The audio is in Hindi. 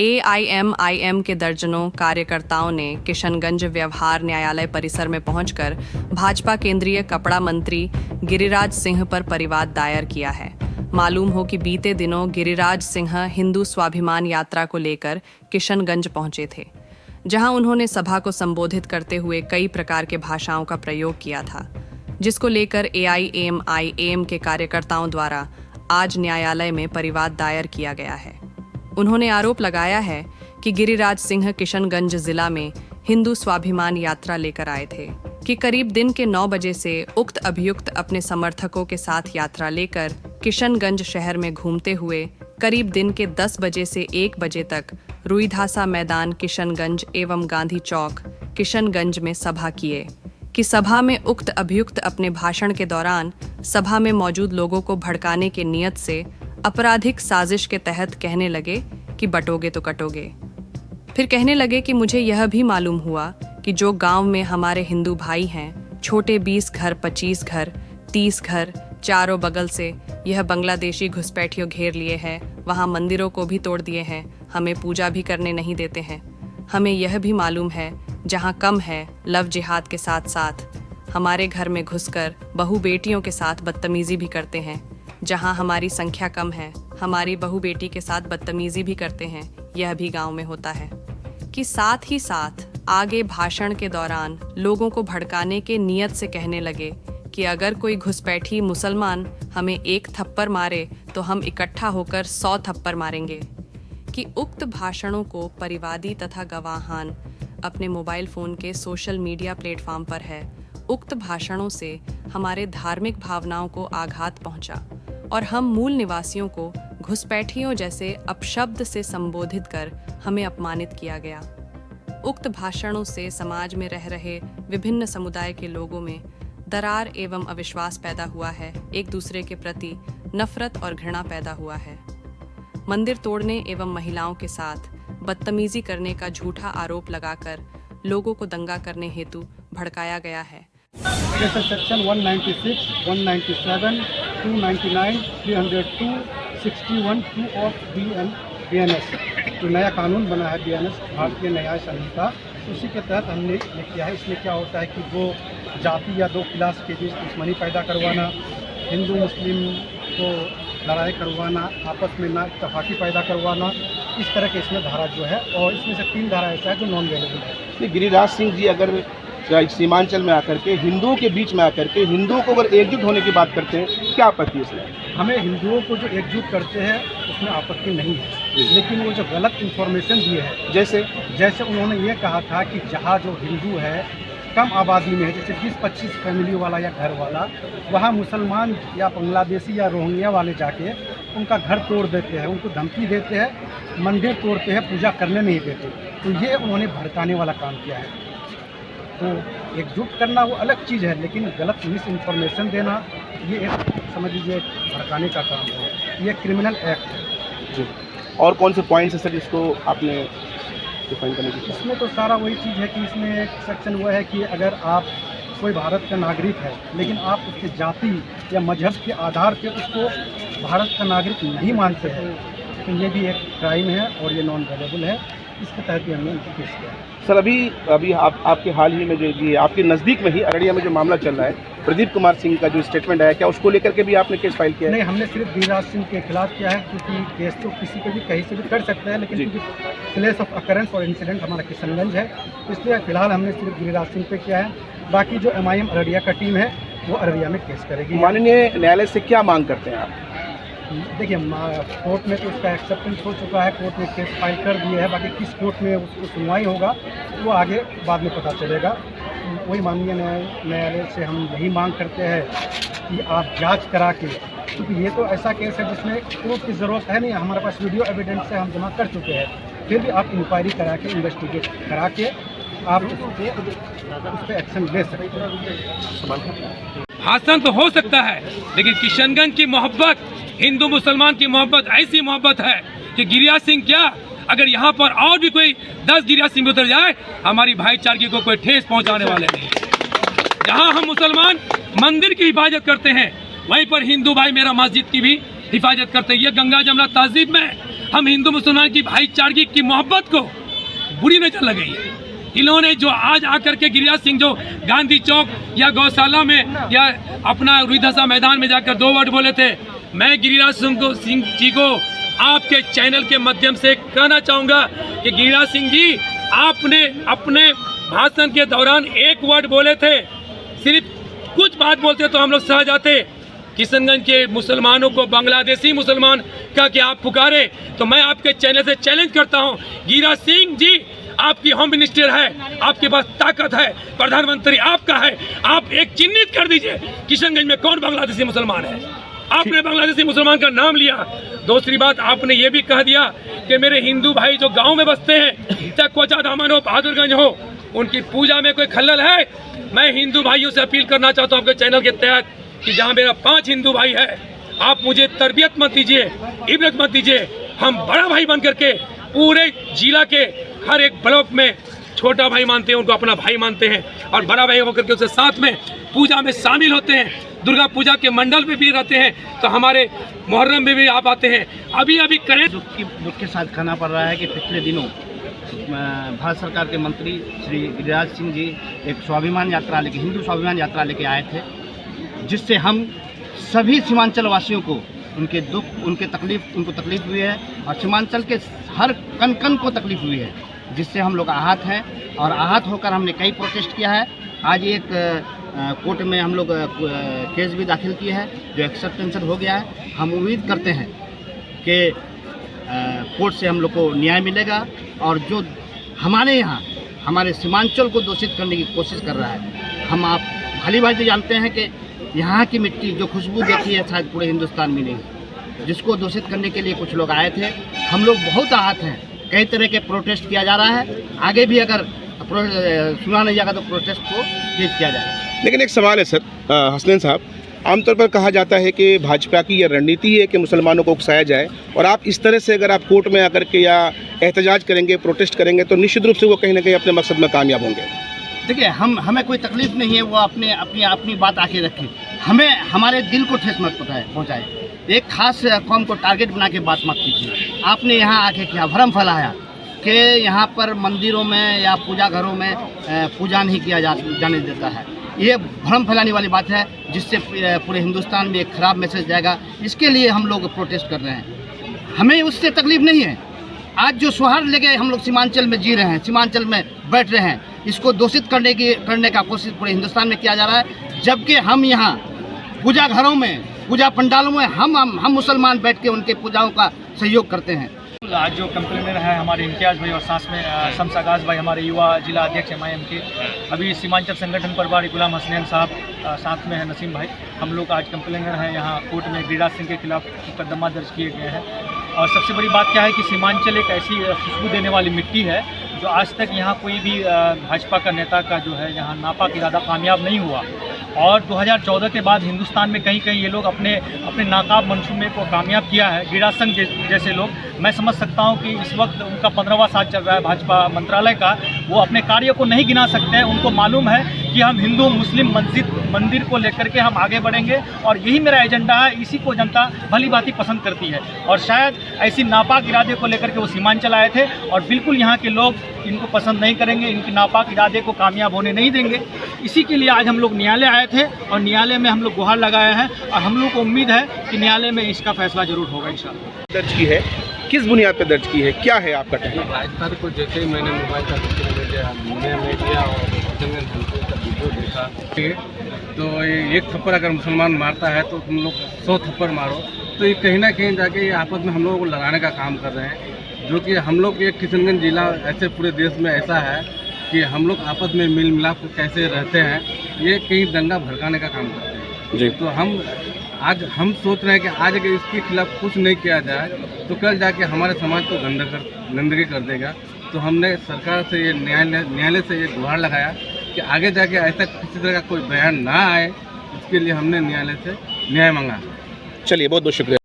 AIMIM के दर्जनों कार्यकर्ताओं ने किशनगंज व्यवहार न्यायालय परिसर में पहुंचकर भाजपा केंद्रीय कपड़ा मंत्री गिरिराज सिंह पर परिवाद दायर किया है। मालूम हो कि बीते दिनों गिरिराज सिंह हिंदू स्वाभिमान यात्रा को लेकर किशनगंज पहुंचे थे, जहां उन्होंने सभा को संबोधित करते हुए कई प्रकार के भाषाओं का प्रयोग किया था, जिसको लेकर AIMIM के कार्यकर्ताओं द्वारा आज न्यायालय में परिवाद दायर किया गया है। उन्होंने आरोप लगाया है कि गिरिराज सिंह किशनगंज जिला में हिंदू स्वाभिमान यात्रा लेकर आए थे कि करीब दिन के 9 बजे से उक्त अभियुक्त अपने समर्थकों के साथ यात्रा लेकर किशनगंज शहर में घूमते हुए करीब दिन के 10 बजे से 1 बजे तक रुईधासा मैदान किशनगंज एवं गांधी चौक किशनगंज में सभा किए कि सभा में उक्त अभियुक्त अपने भाषण के दौरान सभा में मौजूद लोगों को भड़काने के नियत से आपराधिक साजिश के तहत कहने लगे कि बटोगे तो कटोगे। फिर कहने लगे कि मुझे यह भी मालूम हुआ कि जो गांव में हमारे हिंदू भाई हैं, छोटे 20 घर, 25 घर, 30 घर, चारों बगल से यह बांग्लादेशी घुसपैठियों घेर लिए हैं, वहां मंदिरों को भी तोड़ दिए हैं, हमें पूजा भी करने नहीं देते हैं। हमें यह भी मालूम है जहां कम है लव जिहाद के साथ साथ हमारे घर में घुसकर बहू बेटियों के साथ बदतमीजी भी करते हैं। जहां हमारी संख्या कम है हमारी बहू बेटी के साथ बदतमीजी भी करते हैं, यह भी गांव में होता है। कि साथ ही साथ आगे भाषण के दौरान लोगों को भड़काने के नियत से कहने लगे कि अगर कोई घुसपैठी मुसलमान हमें 1 थप्पड़ मारे तो हम इकट्ठा होकर 100 थप्पड़ मारेंगे। कि उक्त भाषणों को परिवादी तथा गवाहान अपने मोबाइल फोन के सोशल मीडिया प्लेटफॉर्म पर है। उक्त भाषणों से हमारे धार्मिक भावनाओं को आघात पहुंचा और हम मूल निवासियों को घुसपैठियों जैसे अपशब्द से संबोधित कर हमें अपमानित किया गया। उक्त भाषणों से समाज में रह रहे विभिन्न समुदाय के लोगों में दरार एवं अविश्वास पैदा हुआ है, एक दूसरे के प्रति नफरत और घृणा पैदा हुआ है। मंदिर तोड़ने एवं महिलाओं के साथ बदतमीजी करने का झूठा आरोप लगाकर लोगों को दंगा करने हेतु भड़काया गया है। जैसे सेक्शन 196, 197, 299, 302, 61, 2 ऑफ BNS जो नया कानून बना है BNS भारतीय न्याय संहिता, उसी के तहत हमने ये किया है। इसमें क्या होता है कि वो जाति या 2 क्लास के बीच दुश्मनी पैदा करवाना, हिंदू मुस्लिम को लड़ाई करवाना, आपस में ना इत्तफाकी पैदा करवाना, इस तरह के इसमें धारा जो है, और इसमें से 3 धारा ऐसा है जो नॉन वेलेबल है। गिरिराज सिंह जी अगर सीमांचल में आकर के हिंदुओं के बीच में आकर के हिंदुओं को अगर एकजुट होने की बात करते हैं, क्या आपत्ति है इसमें? हमें हिंदुओं को जो एकजुट करते हैं उसमें आपत्ति नहीं है, लेकिन वो जो गलत इन्फॉर्मेशन दिए हैं, जैसे उन्होंने ये कहा था कि जहाँ जो हिंदू है कम आबादी में है, जैसे 20-25 फैमिली वाला या घर वाला, वहाँ मुसलमान या बांग्लादेशी या रोहिंग्या वाले जाके उनका घर तोड़ देते हैं, उनको धमकी देते हैं, मंदिर तोड़ते हैं, पूजा करने नहीं देते। तो ये उन्होंने भड़काने वाला काम किया है। तो एकजुट करना वो अलग चीज़ है, लेकिन गलत मिस इन्फॉर्मेशन देना ये एक समझ लीजिए भड़काने का काम है, ये क्रिमिनल एक्ट है जी। और कौन से पॉइंट्स है सर जिसको आपने डिफाइन करने की? इसमें तो सारा वही चीज़ है कि इसमें एक सेक्शन वो है कि अगर आप कोई भारत का नागरिक है लेकिन आप उसके जाति या मजहब के आधार पर उसको भारत का नागरिक नहीं मानते हैं, तो ये भी एक क्राइम है और ये नॉन वेलेबल है। इसके तहत भी हमने उनको केस किया है। सर अभी आपके हाल ही में जो ये आपके नज़दीक में ही अररिया में जो मामला चल रहा है, प्रदीप कुमार सिंह का जो स्टेटमेंट आया, क्या उसको लेकर के भी आपने केस फाइल किया है? नहीं, हमने सिर्फ गिरिराज सिंह के खिलाफ किया है, क्योंकि केस तो किसी पे भी कहीं से भी कर सकते हैं, लेकिन क्योंकि प्लेस ऑफ अकरेंस और इंसिडेंट हमारा किशनगंज है, इसलिए फिलहाल हमने सिर्फ गिरिराज सिंह पे किया है। बाकी जो MIM अररिया का टीम है वो अररिया में केस करेगी। माननीय न्यायालय से क्या मांग करते हैं आप? देखिए, कोर्ट में तो उसका एक्सेप्टेंस हो चुका है, कोर्ट ने केस फाइल कर दिया है, बाकी किस कोर्ट में उसको सुनवाई होगा वो आगे बाद में पता चलेगा। वही माननीय न्यायालय से हम यही मांग करते हैं कि आप जांच करा के, क्योंकि ये तो ऐसा केस है जिसमें प्रूफ की ज़रूरत है नहीं, हमारे पास वीडियो एविडेंस से हम जमा कर चुके हैं, फिर भी आप इंक्वायरी करा के इन्वेस्टिगेट करा के आप उस पर एक्शन ले सकते हैं। भाषण तो हो सकता है, लेकिन किशनगंज की मोहब्बत, हिंदू मुसलमान की मोहब्बत ऐसी मोहब्बत है कि गिरिराज सिंह क्या, अगर यहाँ पर और भी कोई 10 गिरिराज सिंह उतर जाए, हमारी भाईचारगी को कोई ठेस पहुँचाने वाले नहीं। जहाँ हम मुसलमान मंदिर की हिफाजत करते हैं, वहीं पर हिंदू भाई मेरा मस्जिद की भी हिफाजत करते हैं। ये गंगा जमुना तहजीब में हम हिंदू मुसलमान की भाईचारगी की मोहब्बत को बुरी नजर लग गई है। इन्होंने जो आज आकर के गिरिराज सिंह जो गांधी चौक या गौशाला में या अपना रुईधसा मैदान में जाकर 2 वर्ड बोले थे, मैं गिरिराज सिंह जी को आपके चैनल के माध्यम से कहना चाहूँगा कि गिरिराज सिंह जी, आपने अपने भाषण के दौरान 1 वर्ड बोले थे, सिर्फ कुछ बात बोलते तो हम लोग सह जाते। किशनगंज के मुसलमानों को बांग्लादेशी मुसलमान का क्या आप पुकारे, तो मैं आपके चैनल से चैलेंज करता हूं, गिरिराज सिंह जी, आपकी होम मिनिस्टर है, आपके पास ताकत है, प्रधानमंत्री आपका है, आप एक चिन्हित कर दीजिए किशनगंज में कौन बांग्लादेशी मुसलमान है। आपने बांग्लादेशी मुसलमान का नाम लिया। दूसरी बात, आपने ये भी कह दिया कि मेरे हिंदू भाई जो गाँव में बसते हैं, चाहे कोचा दामन हो, बहादुरगंज हो, उनकी पूजा में कोई खल्लल है। मैं हिंदू भाइयों से अपील करना चाहता हूँ आपके चैनल के तहत कि जहाँ मेरा 5 हिंदू भाई है, आप मुझे तरबियत मत दीजिए, इबरत मत दीजिए। हम बड़ा भाई बन करके पूरे जिला के हर एक ब्लॉक में छोटा भाई मानते हैं, उनको अपना भाई मानते हैं, और बड़ा भाई होकर के उसके साथ में पूजा में शामिल होते हैं। दुर्गा पूजा के मंडल में भी रहते हैं, तो हमारे मुहर्रम में भी आप आते हैं। अभी करें दुख के साथ कहना पड़ रहा है कि पिछले दिनों भारत सरकार के मंत्री श्री गिरिराज सिंह जी एक स्वाभिमान यात्रा लेके, हिंदू स्वाभिमान यात्रा लेके आए थे, जिससे हम सभी सीमांचल वासियों को उनके दुख, उनको तकलीफ हुई है, और सीमांचल के हर कण कण को तकलीफ हुई है, जिससे हम लोग आहत हैं। और आहत होकर हमने कई प्रोटेस्ट किया है। आज एक कोर्ट में हम लोग केस भी दाखिल किए हैं, जो एक्सेप्टेंस हो गया है। हम उम्मीद करते हैं कि कोर्ट से हम लोग को न्याय मिलेगा, और जो हमारे यहाँ हमारे सीमांचल को दूषित करने की कोशिश कर रहा है, हम आप भली भांति जानते हैं कि यहाँ की मिट्टी जो खुशबू देखी है शायद पूरे हिंदुस्तान में नहीं, जिसको दूषित करने के लिए कुछ लोग आए थे। हम लोग बहुत आहत हैं, कई तरह के प्रोटेस्ट किया जा रहा है। आगे भी अगर सुना नहीं जाएगा तो प्रोटेस्ट को तेज किया जाएगा। लेकिन एक सवाल है सर, हसनैन साहब, आमतौर पर कहा जाता है कि भाजपा की यह रणनीति है कि मुसलमानों को उकसाया जाए, और आप इस तरह से अगर आप कोर्ट में आकर के या एहतजाज करेंगे, प्रोटेस्ट करेंगे, तो निश्चित रूप से वो कहीं ना कहीं अपने मकसद में कामयाब होंगे। देखिए, हमें कोई तकलीफ नहीं है, वो अपनी बात आके रखे, हमें हमारे दिल को ठेस मत पहुँचाए। एक खास कौम को टारगेट बना के बात मत कीजिए। आपने यहाँ आके क्या भ्रम फैलाया कि यहाँ पर मंदिरों में या पूजा घरों में पूजा नहीं किया जाने देता है। ये भ्रम फैलाने वाली बात है, जिससे पूरे हिंदुस्तान में एक खराब मैसेज जाएगा। इसके लिए हम लोग प्रोटेस्ट कर रहे हैं, हमें उससे तकलीफ नहीं है। आज जो सौहार्द लेके हम लोग सीमांचल में जी रहे हैं, सीमांचल में बैठ रहे हैं, इसको दूषित करने का कोशिश पूरे हिंदुस्तान में किया जा रहा है। जबकि हम यहाँ पूजा घरों में, पूजा पंडालों में हम मुसलमान बैठ के उनके पूजाओं का सहयोग करते हैं। आज जो कंप्लेनर है हमारे इम्तियाज़ भाई, और साथ में शम्स आगाज़ भाई, हमारे युवा जिला अध्यक्ष MIM के, अभी सीमांचल संगठन प्रभारी गुलाम हसनैन साहब, साथ में है नसीम भाई, हम लोग आज कंप्लेनर हैं यहाँ कोर्ट में। गिरिराज सिंह के खिलाफ मुकदमा दर्ज किए गए हैं। और सबसे बड़ी बात क्या है कि सीमांचल एक ऐसी खुशबू देने वाली मिट्टी है जो आज तक यहाँ कोई भी भाजपा का नेता का जो है यहाँ नापाक इरादा कामयाब नहीं हुआ। और 2014 के बाद हिंदुस्तान में कहीं कहीं ये लोग अपने नाकाब मंसूबे को कामयाब किया है। गिरिराज सिंह जैसे लोग, मैं समझ सकता हूँ कि इस वक्त उनका 15वां साल चल रहा है भाजपा मंत्रालय का, वो अपने कार्य को नहीं गिना सकते हैं। उनको मालूम है कि हम हिंदू मुस्लिम मंदिर को लेकर के हम आगे बढ़ेंगे, और यही मेरा एजेंडा है। इसी को जनता भली भांति पसंद करती है, और शायद ऐसी नापाक इरादे को लेकर के वो सीमांचल आए थे, और बिल्कुल यहाँ के लोग इनको पसंद नहीं करेंगे, इनके नापाक इरादे को कामयाब होने नहीं देंगे। इसी के लिए आज हम लोग न्यायालय आए थे, और न्यायालय में हम लोग गुहार लगाए हैं, और हम लोग को उम्मीद है कि न्यायालय में इसका फैसला जरूर होगा इंशाअल्लाह। दर्ज की है, किस बुनियाद पर दर्ज की है, क्या है आपका कहना? 22 तारीख को जैसे ही मैंने मोबाइल का निर्णय में लिया और का वीडियो देखा, तो ये एक थप्पड़ अगर मुसलमान मारता है तो तुम लोग 100 थप्पड़ मारो, तो ये कहीं ना कहीं जाके ये आपस में हम लोगों को लड़ाने का काम कर रहे हैं। जो कि हम लोग एक किशनगंज जिला ऐसे पूरे देश में ऐसा है कि हम लोग आपस में मिल मिलाप कैसे रहते हैं, ये कहीं दंगा भड़काने का काम करते हैं जी। तो हम सोच रहे हैं कि आज अगर इसके खिलाफ कुछ नहीं किया जाए तो कल जाके हमारे समाज को गंदगी कर देगा। तो हमने सरकार से ये न्यायालय से ये गुहार लगाया कि आगे जाके ऐसा किसी तरह का कोई बयान ना आए, इसके लिए हमने न्यायालय से न्याय मांगा। चलिए, बहुत बहुत शुक्रिया।